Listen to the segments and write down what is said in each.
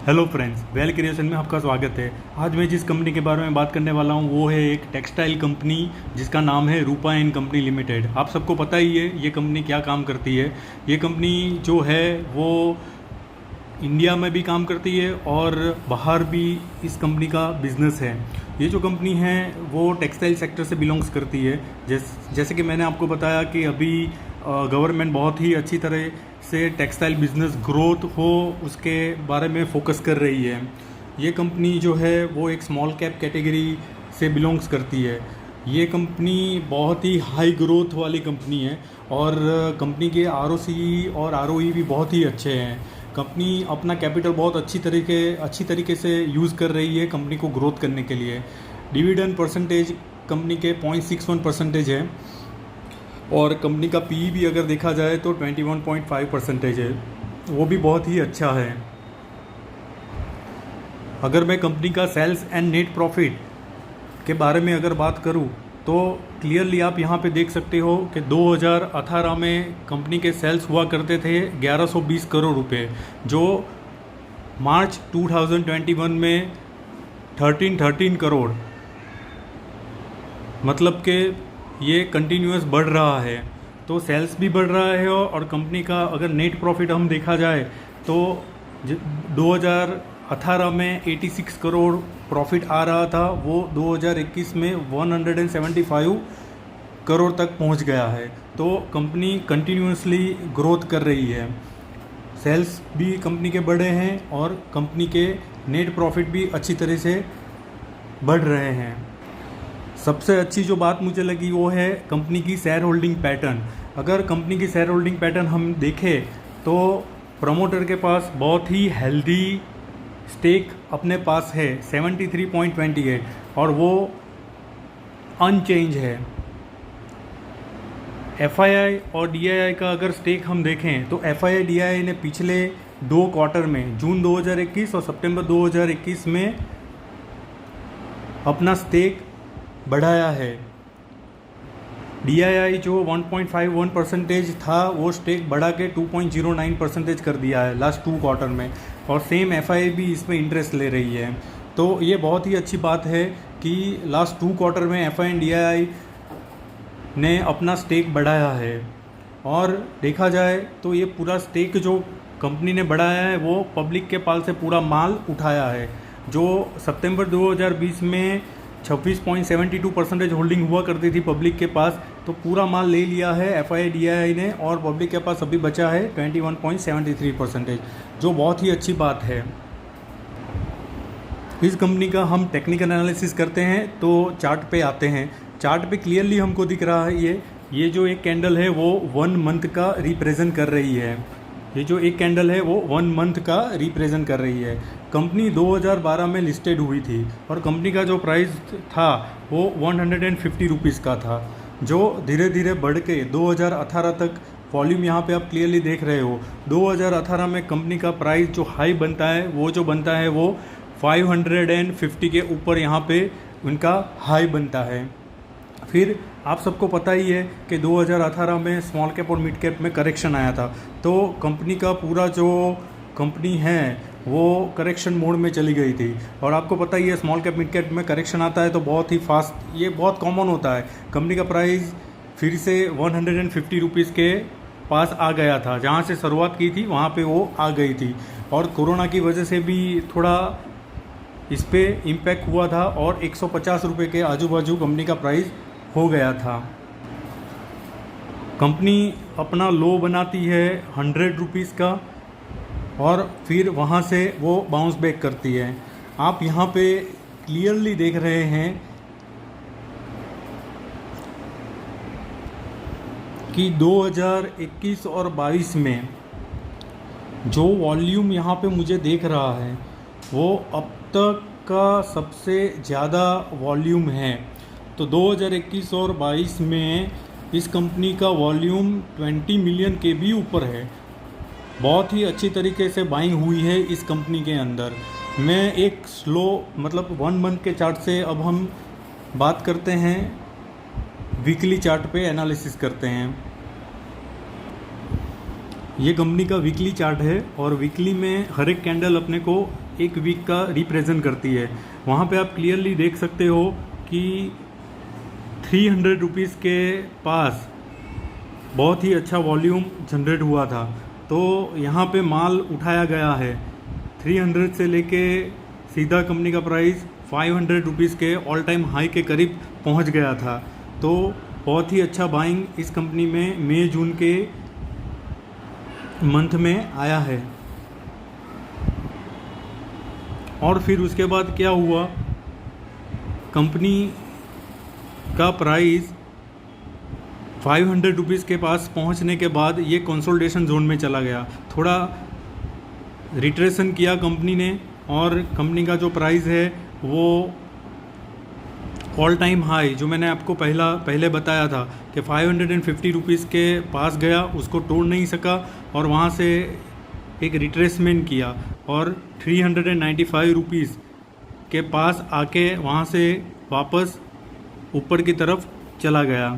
Hello friends, well creation में आपका स्वागत है। आज मैं जिस कंपनी के बारे में बात करने वाला हूँ वो है एक टेक्सटाइल कंपनी जिसका नाम है रूपा एंड कंपनी लिमिटेड। आप सबको पता ही है ये कंपनी क्या काम करती है। ये कंपनी जो है वो इंडिया में भी काम करती है और बाहर भी इस कंपनी का बिजनेस है। ये जो कंपनी है वो टेक्सटाइल सेक्टर से बिलोंग्स करती है। जैसे कि मैंने आपको बताया कि अभी गवर्नमेंट बहुत ही अच्छी तरह से टेक्सटाइल बिजनेस ग्रोथ हो उसके बारे में फोकस कर रही है। ये कंपनी जो है वो एक स्मॉल कैप कैटेगरी से बिलोंग्स करती है। ये कंपनी बहुत ही हाई ग्रोथ वाली कंपनी है और कंपनी के आरओसी और आरओई भी बहुत ही अच्छे हैं। कंपनी अपना कैपिटल बहुत अच्छी तरीके से यूज़ कर रही है कंपनी को ग्रोथ करने के लिए। डिविडेंड परसेंटेज कंपनी के 0.61% है और कंपनी का पी भी अगर देखा जाए तो 21.5% है, वो भी बहुत ही अच्छा है। अगर मैं कंपनी का सेल्स एंड नेट प्रॉफिट के बारे में अगर बात करूं तो क्लियरली आप यहां पे देख सकते हो कि 2018 में कंपनी के सेल्स हुआ करते थे 1120 करोड़ रुपए, जो मार्च 2021 में 1313 करोड़, मतलब कि ये कंटिन्यूअस बढ़ रहा है। तो सेल्स भी बढ़ रहा है और कंपनी का अगर नेट प्रॉफिट हम देखा जाए तो 2018 में 86 करोड़ प्रॉफिट आ रहा था, वो 2021 में 175 करोड़ तक पहुंच गया है। तो कंपनी कंटिन्यूअसली ग्रोथ कर रही है। सेल्स भी कंपनी के बढ़े हैं और कंपनी के नेट प्रॉफिट भी अच्छी तरह से बढ़ रहे हैं। सबसे अच्छी जो बात मुझे लगी वो है कंपनी की शेयर होल्डिंग पैटर्न। अगर कंपनी की शेयर होल्डिंग पैटर्न हम देखें तो प्रमोटर के पास बहुत ही हेल्दी स्टेक अपने पास है 73.28 और वो अनचेंज है। एफआईआई और डीआईआई का अगर स्टेक हम देखें तो एफआईआई डीआईआई ने पिछले 2 क्वार्टर में जून 2021 और सितंबर 2021 में अपना स्टेक बढ़ाया है। डीआईआई जो 1.51% था वो स्टेक बढ़ा के 2.09% कर दिया है लास्ट 2 क्वार्टर में, और सेम एफआईआई भी इसमें इंटरेस्ट ले रही है। तो ये बहुत ही अच्छी बात है कि लास्ट 2 क्वार्टर में एफआईआई एंड डीआईआई ने अपना स्टेक बढ़ाया है। और देखा जाए तो ये पूरा स्टेक जो कंपनी ने बढ़ाया है वो पब्लिक के पास से पूरा माल उठाया है। जो सितंबर 2020 में 26.72% होल्डिंग हुआ करती थी पब्लिक के पास, तो पूरा माल ले लिया है एफआईआई डीआईआई ने और पब्लिक के पास अभी बचा है 21.73%, जो बहुत ही अच्छी बात है। इस कंपनी का हम टेक्निकल एनालिसिस करते हैं तो चार्ट पे आते हैं। चार्ट पे क्लियरली हमको दिख रहा है ये जो एक कैंडल है वो 1 मंथ का रिप्रेजेंट कर रही है। ये जो एक कैंडल है वो 1 मंथ का रिप्रेजेंट कर रही है। कंपनी 2012 में लिस्टेड हुई थी और कंपनी का जो प्राइस था वो 150 रुपीज़ का था, जो धीरे धीरे बढ़ के 2018 तक, वॉल्यूम यहाँ पे आप क्लियरली देख रहे हो, 2018 में कंपनी का प्राइस जो हाई बनता है वो 550 के ऊपर यहाँ पे उनका हाई बनता है। फिर आप सबको पता ही है कि 2018 में स्मॉल कैप और मिड कैप में करेक्शन आया था, तो कंपनी का पूरा जो कंपनी है वो करेक्शन मोड में चली गई थी। और आपको पता ही है स्मॉल कैप मिड कैप में करेक्शन आता है तो बहुत ही फास्ट, ये बहुत कॉमन होता है। कंपनी का प्राइस फिर से 150 रुपीज़ के पास आ गया था, जहाँ से शुरुआत की थी वहाँ पे वो आ गई थी। और कोरोना की वजह से भी थोड़ा इस पर इम्पैक्ट हुआ था और 150 रुपये के आजू बाजू कंपनी का प्राइस हो गया था। कंपनी अपना लो बनाती है 100 रुपीज़ का और फिर वहाँ से वो बाउंस बैक करती है। आप यहाँ पे क्लियरली देख रहे हैं कि 2021 और 22 में जो वॉल्यूम यहाँ पे मुझे देख रहा है वो अब तक का सबसे ज़्यादा वॉल्यूम है। तो 2021 और 22 में इस कंपनी का वॉल्यूम 20 मिलियन के भी ऊपर है। बहुत ही अच्छी तरीके से बाइंग हुई है इस कंपनी के अंदर। मैं एक स्लो, मतलब 1 मंथ के चार्ट से अब हम बात करते हैं, वीकली चार्ट पे एनालिसिस करते हैं। ये कंपनी का वीकली चार्ट है और वीकली में हर एक कैंडल अपने को एक वीक का रिप्रेजेंट करती है। वहाँ पे आप क्लियरली देख सकते हो कि 300 रुपीज़ के पास बहुत ही अच्छा वॉल्यूम जनरेट हुआ था। तो यहाँ पे माल उठाया गया है 300 से लेके सीधा कंपनी का प्राइस 500 रुपीज़ के ऑल टाइम हाई के करीब पहुँच गया था। तो बहुत ही अच्छा बाइंग इस कंपनी में मई जून के मंथ में आया है। और फिर उसके बाद क्या हुआ, कंपनी का प्राइस 500 रुपीज़ के पास पहुंचने के बाद ये कंसोलिडेशन जोन में चला गया। थोड़ा रिट्रेशन किया कंपनी ने और कंपनी का जो प्राइस है वो ऑल टाइम हाई जो मैंने आपको पहले बताया था कि 550 रुपीज़ के पास गया, उसको तोड़ नहीं सका और वहाँ से एक रिट्रेसमेंट किया और 395 रुपीज़ के पास आके वहाँ से वापस ऊपर की तरफ चला गया,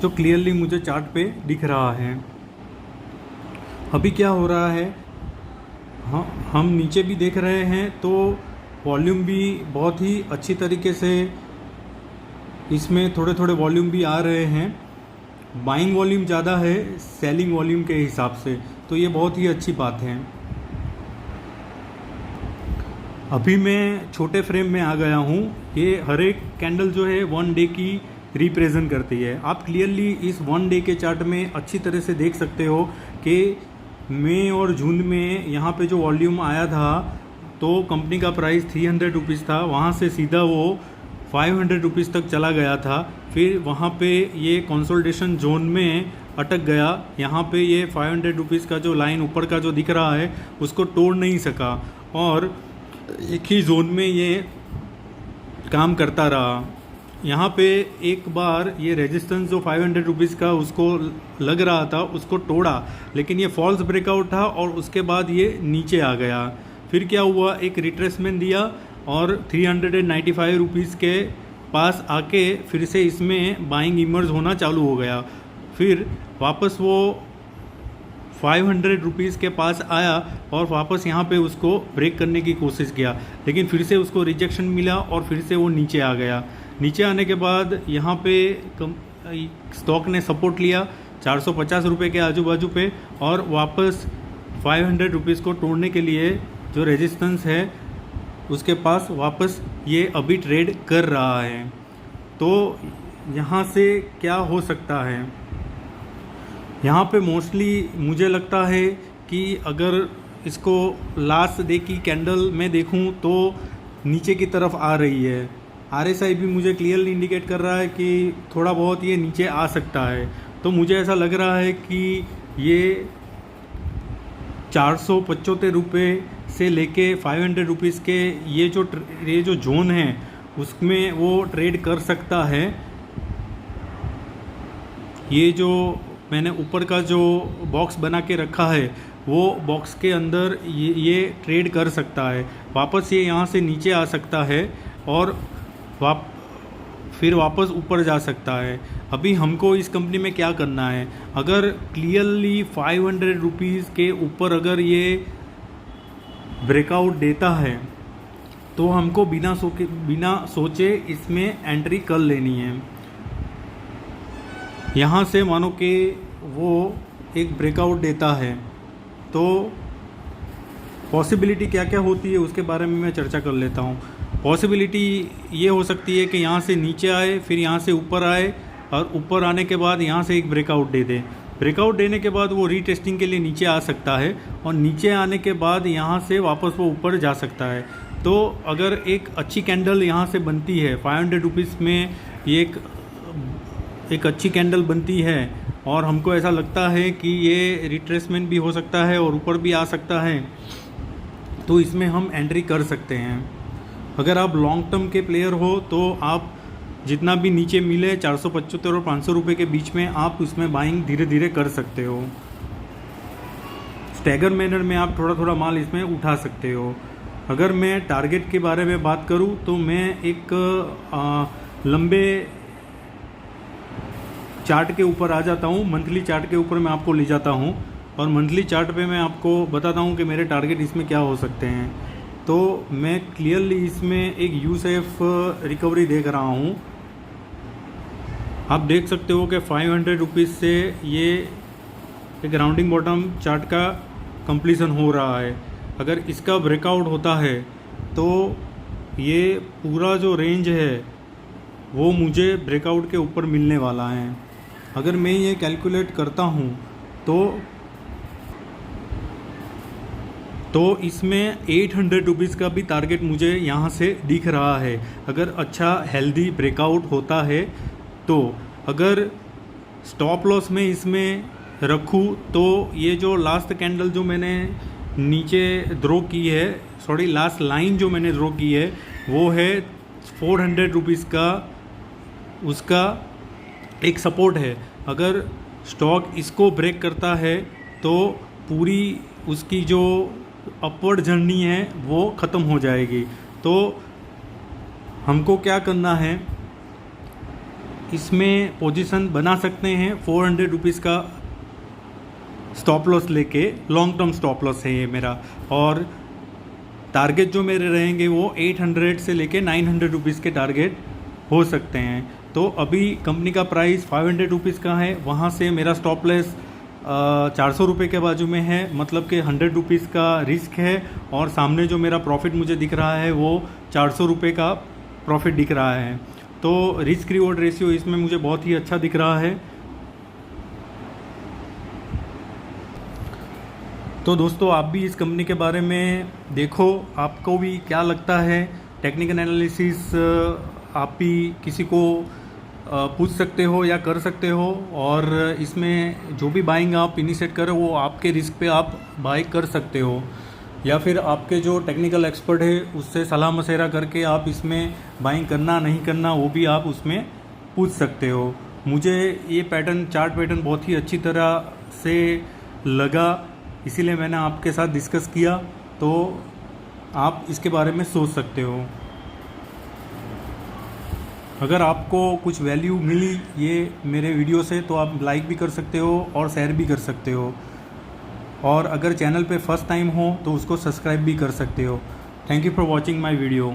जो क्लियरली मुझे चार्ट पे दिख रहा है। अभी क्या हो रहा है, हाँ हम नीचे भी देख रहे हैं तो वॉल्यूम भी बहुत ही अच्छी तरीके से इसमें थोड़े थोड़े वॉल्यूम भी आ रहे हैं। बाइंग वॉल्यूम ज़्यादा है सेलिंग वॉल्यूम के हिसाब से, तो ये बहुत ही अच्छी बात है। अभी मैं छोटे फ्रेम में आ गया हूँ। ये हर एक कैंडल जो है 1 डे की रिप्रेजेंट करती है। आप क्लियरली इस 1 डे के चार्ट में अच्छी तरह से देख सकते हो कि मई और जून में यहाँ पे जो वॉल्यूम आया था तो कंपनी का प्राइस 300 रुपीज़ था, वहाँ से सीधा वो 500 रुपीज़ तक चला गया था। फिर वहाँ पे ये कंसोलिडेशन जोन में अटक गया। यहाँ पे ये 500 रुपीज़ का जो लाइन ऊपर का जो दिख रहा है उसको तोड़ नहीं सका और एक ही जोन में ये काम करता रहा। यहाँ पे एक बार ये रेजिस्टेंस जो 500 रुपीज़ का उसको लग रहा था उसको तोड़ा, लेकिन ये फॉल्स ब्रेकआउट था और उसके बाद ये नीचे आ गया। फिर क्या हुआ, एक रिट्रेसमेंट दिया और 395 रुपीज़ के पास आके फिर से इसमें बाइंग इमर्ज होना चालू हो गया। फिर वापस वो 500 रुपीज़ के पास आया और वापस यहाँ पे उसको ब्रेक करने की कोशिश किया, लेकिन फिर से उसको रिजेक्शन मिला और फिर से वो नीचे आ गया। नीचे आने के बाद यहाँ पे स्टॉक ने सपोर्ट लिया 450 रुपये के आजू बाजू पे और वापस 500 रुपीज़ को तोड़ने के लिए जो रेजिस्टेंस है उसके पास वापस ये अभी ट्रेड कर रहा है। तो यहाँ से क्या हो सकता है, यहाँ पे मोस्टली मुझे लगता है कि अगर इसको लास्ट डे की कैंडल में देखूँ तो नीचे की तरफ आ रही है। RSI भी मुझे क्लियरली इंडिकेट कर रहा है कि थोड़ा बहुत ये नीचे आ सकता है। तो मुझे ऐसा लग रहा है कि ये 475 रुपये से लेके 500 रुपीज़ के ये जो जोन है उसमें वो ट्रेड कर सकता है। ये जो मैंने ऊपर का जो बॉक्स बना के रखा है वो बॉक्स के अंदर ये ट्रेड कर सकता है। वापस ये यहाँ से नीचे आ सकता है और फिर वापस ऊपर जा सकता है। अभी हमको इस कंपनी में क्या करना है, अगर क्लियरली 500 रुपीज़ के ऊपर अगर ये ब्रेकआउट देता है तो हमको बिना सोचे इसमें एंट्री कर लेनी है। यहाँ से मानो कि वो एक ब्रेकआउट देता है तो पॉसिबिलिटी क्या क्या होती है उसके बारे में मैं चर्चा कर लेता हूँ। पॉसिबिलिटी ये हो सकती है कि यहाँ से नीचे आए, फिर यहाँ से ऊपर आए और ऊपर आने के बाद यहाँ से एक ब्रेकआउट दे दे। ब्रेकआउट देने के बाद वो रीटेस्टिंग के लिए नीचे आ सकता है और नीचे आने के बाद यहाँ से वापस वो ऊपर जा सकता है। तो अगर एक अच्छी कैंडल यहाँ से बनती है 500 रुपीज़ में, ये एक अच्छी कैंडल बनती है और हमको ऐसा लगता है कि ये रिट्रेसमेंट भी हो सकता है और ऊपर भी आ सकता है, तो इसमें हम एंट्री कर सकते हैं। अगर आप लॉन्ग टर्म के प्लेयर हो तो आप जितना भी नीचे मिले 475 और 500 रुपये के बीच में आप इसमें बाइंग धीरे धीरे कर सकते हो। स्टैगर मैनर में आप थोड़ा थोड़ा माल इसमें उठा सकते हो। अगर मैं टारगेट के बारे में बात करूं तो मैं एक लंबे चार्ट के ऊपर आ जाता हूँ, मंथली चार्ट के ऊपर मैं आपको ले जाता हूँ और मंथली चार्ट पे मैं आपको बताता हूँ कि मेरे टारगेट इसमें क्या हो सकते हैं। तो मैं क्लियरली इसमें एक यूसेफ रिकवरी देख रहा हूँ। आप देख सकते हो कि 500 रुपीज़ से ये एक राउंडिंग बॉटम चार्ट का कंप्लीशन हो रहा है। अगर इसका ब्रेकआउट होता है तो ये पूरा जो रेंज है वो मुझे ब्रेकआउट के ऊपर मिलने वाला है। अगर मैं ये कैलकुलेट करता हूँ तो इसमें 800 रुपीज़ का भी टारगेट मुझे यहाँ से दिख रहा है अगर अच्छा हेल्दी ब्रेकआउट होता है तो। अगर स्टॉप लॉस में इसमें रखूँ तो ये जो लास्ट कैंडल जो मैंने नीचे ड्रॉ की है, सॉरी लास्ट लाइन जो मैंने ड्रॉ की है वो है 400 रुपीज़ का, उसका एक सपोर्ट है। अगर स्टॉक इसको ब्रेक करता है तो पूरी उसकी जो अपवर्ड जर्नी है वो ख़त्म हो जाएगी। तो हमको क्या करना है, इसमें पोजीशन बना सकते हैं 400 रुपीज़ का स्टॉप लॉस लेके, लॉन्ग टर्म स्टॉप लॉस है ये मेरा, और टारगेट जो मेरे रहेंगे वो 800 से लेके 900 रुपीज़ के टारगेट हो सकते हैं। तो अभी कंपनी का प्राइस 500 रुपीज़ का है, वहाँ से मेरा स्टॉप लॉस 400 रुपये के बाजू में है, मतलब कि 100 रुपीज़ का रिस्क है और सामने जो मेरा प्रॉफिट मुझे दिख रहा है वो 400 रुपये का प्रॉफिट दिख रहा है। तो रिस्क रिवॉर्ड रेशियो इसमें मुझे बहुत ही अच्छा दिख रहा है। तो दोस्तों आप भी इस कंपनी के बारे में देखो, आपको भी क्या लगता है। टेक्निकल एनालिसिस आप भी किसी को पूछ सकते हो या कर सकते हो, और इसमें जो भी बाइंग आप इनिशिएट करो वो आपके रिस्क पे आप बाई कर सकते हो, या फिर आपके जो टेक्निकल एक्सपर्ट है उससे सलाह मशवरा करके आप इसमें बाइंग करना नहीं करना वो भी आप उसमें पूछ सकते हो। मुझे ये पैटर्न, चार्ट पैटर्न बहुत ही अच्छी तरह से लगा, इसीलिए मैंने आपके साथ डिस्कस किया। तो आप इसके बारे में सोच सकते हो। अगर आपको कुछ वैल्यू मिली ये मेरे वीडियो से तो आप लाइक भी कर सकते हो और शेयर भी कर सकते हो, और अगर चैनल पे फर्स्ट टाइम हो तो उसको सब्सक्राइब भी कर सकते हो। Thank you for watching my video.